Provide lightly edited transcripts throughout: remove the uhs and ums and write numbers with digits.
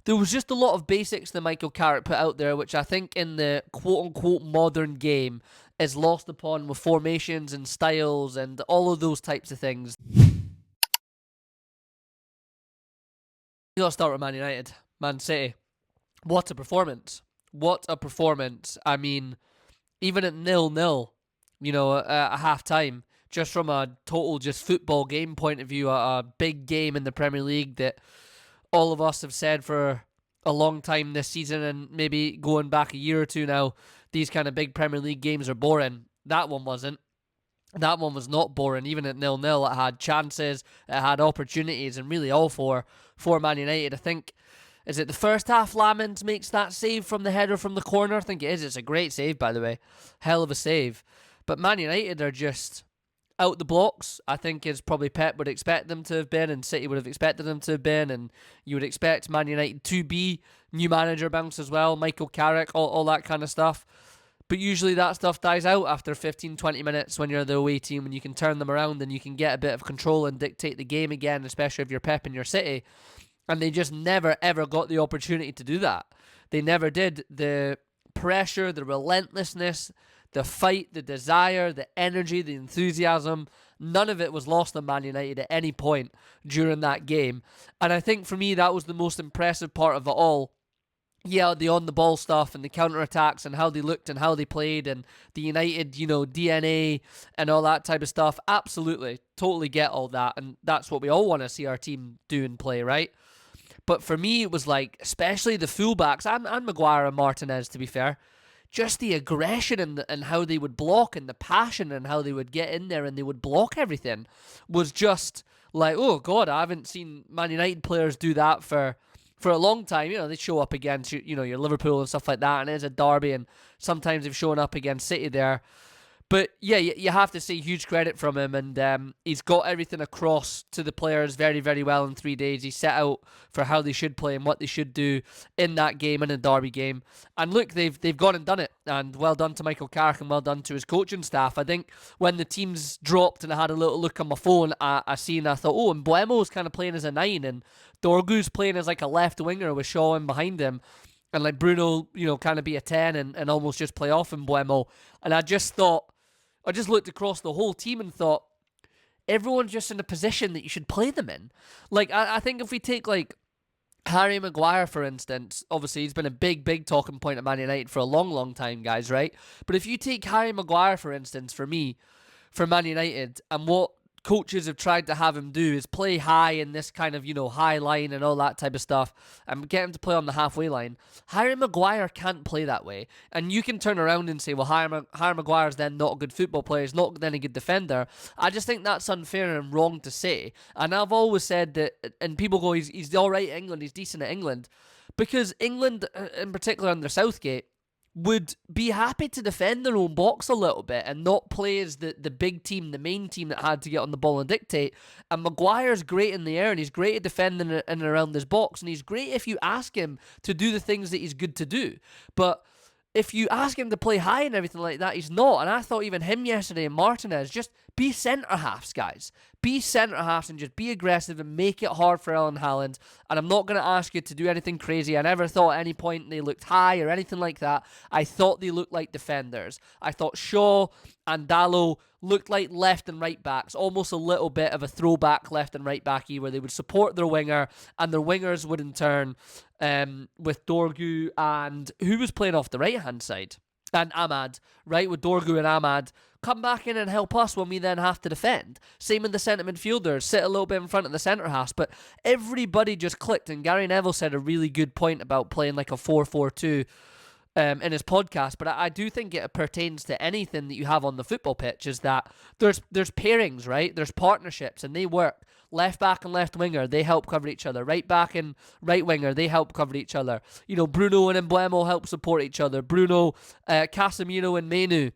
There was just a lot of basics that Michael Carrick put out there, which I think in the quote-unquote modern game is lost upon with formations and styles and all of those types of things. You gotta start with Man United. Man City. What a performance. What a performance. I mean, even at 0-0, at half time, just from a total just football game point of view, a big game in the Premier League that all of us have said for a long time this season, and maybe going back a year or two now, these kind of big Premier League games are boring. That one wasn't. That one was not boring. Even at 0-0, it had chances, it had opportunities, and really all for Man United. I think, is it the first half Lamens makes that save from the header from the corner? I think it is. It's a great save, by the way. Hell of a save. But Man United are just out the blocks, I think, is probably Pep would expect them to have been, and City would have expected them to have been, and you would expect Man United to be new manager bounce as well, Michael Carrick, all that kind of stuff. But usually that stuff dies out after 15, 20 minutes when you're the away team, and you can turn them around and you can get a bit of control and dictate the game again, especially if you're Pep in your City. And they just never, ever got the opportunity to do that. They never did. The pressure, the relentlessness, the fight, the desire, the energy, the enthusiasm, none of it was lost on Man United at any point during that game. And I think for me, that was the most impressive part of it all. Yeah, the on-the-ball stuff and the counter-attacks and how they looked and how they played and the United, DNA and all that type of stuff. Absolutely. Totally get all that. And that's what we all want to see our team do and play, right? But for me, it was like, especially the fullbacks and Maguire and Martinez, to be fair, just the aggression and how they would block and the passion and how they would get in there and they would block everything was just like, oh God, I haven't seen Man United players do that for a long time. They show up against your Liverpool and stuff like that, and it is a derby, and sometimes they've shown up against City there. But yeah, you have to say huge credit from him, and he's got everything across to the players very, very well in 3 days. He set out for how they should play and what they should do in that game, in a derby game. And look, they've gone and done it, and well done to Michael Carrick and well done to his coaching staff. I think when the teams dropped and I had a little look on my phone, I thought, oh, and Mbuemo's kind of playing as a 9, and Dorgu's playing as like a left winger with Shaw in behind him. And like Bruno, kind of be a 10 and almost just play off Mbuemo. And I just looked across the whole team and thought, everyone's just in a position that you should play them in. Like, I think if we take, like, Harry Maguire, for instance, obviously he's been a big, big talking point at Man United for a long, long time, guys, right? But if you take Harry Maguire, for instance, for me, for Man United, and what coaches have tried to have him do is play high in this kind of, high line and all that type of stuff and get him to play on the halfway line. Harry Maguire can't play that way. And you can turn around and say, well, Harry Maguire's then not a good football player, he's not then a good defender. I just think that's unfair and wrong to say. And I've always said that, and people go, he's all right at England, he's decent at England. Because England, in particular under Southgate, would be happy to defend their own box a little bit and not play as the big team, the main team that had to get on the ball and dictate. And Maguire's great in the air, and he's great at defending in and around his box, and he's great if you ask him to do the things that he's good to do. But if you ask him to play high and everything like that, he's not. And I thought even him yesterday and Martinez, just be centre-halves, guys. Be centre-halves and just be aggressive and make it hard for Erling Haaland. And I'm not going to ask you to do anything crazy. I never thought at any point they looked high or anything like that. I thought they looked like defenders. I thought Shaw and Dalot looked like left and right backs, almost a little bit of a throwback left and right backy where they would support their winger and their wingers would in turn with Dorgu and who was playing off the right hand side? And Ahmad, right, with Dorgu and Ahmad, come back in and help us when we then have to defend. Same with the centre midfielders, sit a little bit in front of the centre half, but everybody just clicked, and Gary Neville said a really good point about playing like a 4-4-2 in his podcast, but I do think it pertains to anything that you have on the football pitch, is that there's pairings, right? There's partnerships, and they work. Left back and left winger, they help cover each other. Right back and right winger, they help cover each other. Bruno and Mbuemo help support each other. Bruno, Casemiro and Menu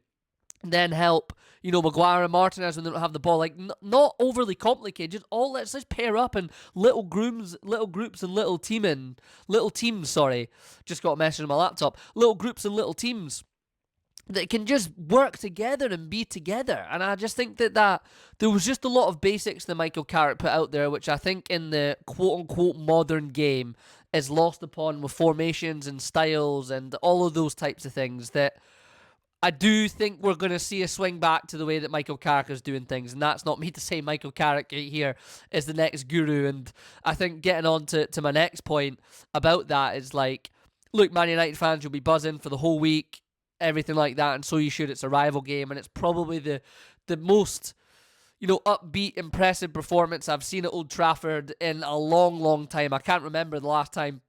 then help, Maguire and Martinez when they don't have the ball. Like, not overly complicated. Just let's just pair up and little groups and little teams. Sorry, just got a message on my laptop. Little groups and little teams. that can just work together and be together. And I just think that there was just a lot of basics that Michael Carrick put out there, which I think in the quote-unquote modern game is lost upon with formations and styles and all of those types of things that I do think we're going to see a swing back to the way that Michael Carrick is doing things. And that's not me to say Michael Carrick right here is the next guru. And I think getting on to my next point about that is like, look, Man United fans, you'll be buzzing for the whole week, everything like that, and so you should. It's a rival game, and it's probably the most, upbeat, impressive performance I've seen at Old Trafford in a long, long time. I can't remember the last time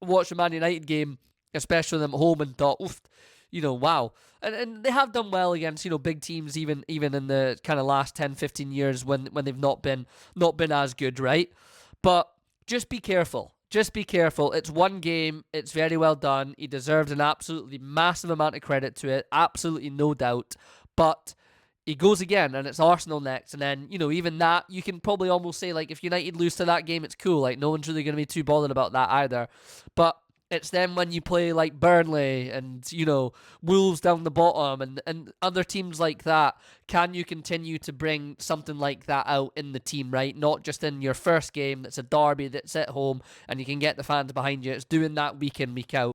I watched a Man United game, especially them at home, and thought, oof, wow. And they have done well against, big teams even in the kind of last 10, 15 years when they've not been as good, right? But just be careful. Just be careful. It's one game. It's very well done. He deserves an absolutely massive amount of credit to it. Absolutely no doubt. But he goes again, and it's Arsenal next. And then, even that, you can probably almost say, like, if United lose to that game, it's cool. Like, no one's really going to be too bothered about that either. But it's then when you play, like, Burnley and, Wolves down the bottom and other teams like that, can you continue to bring something like that out in the team, right? Not just in your first game that's a derby that's at home and you can get the fans behind you. It's doing that week in, week out.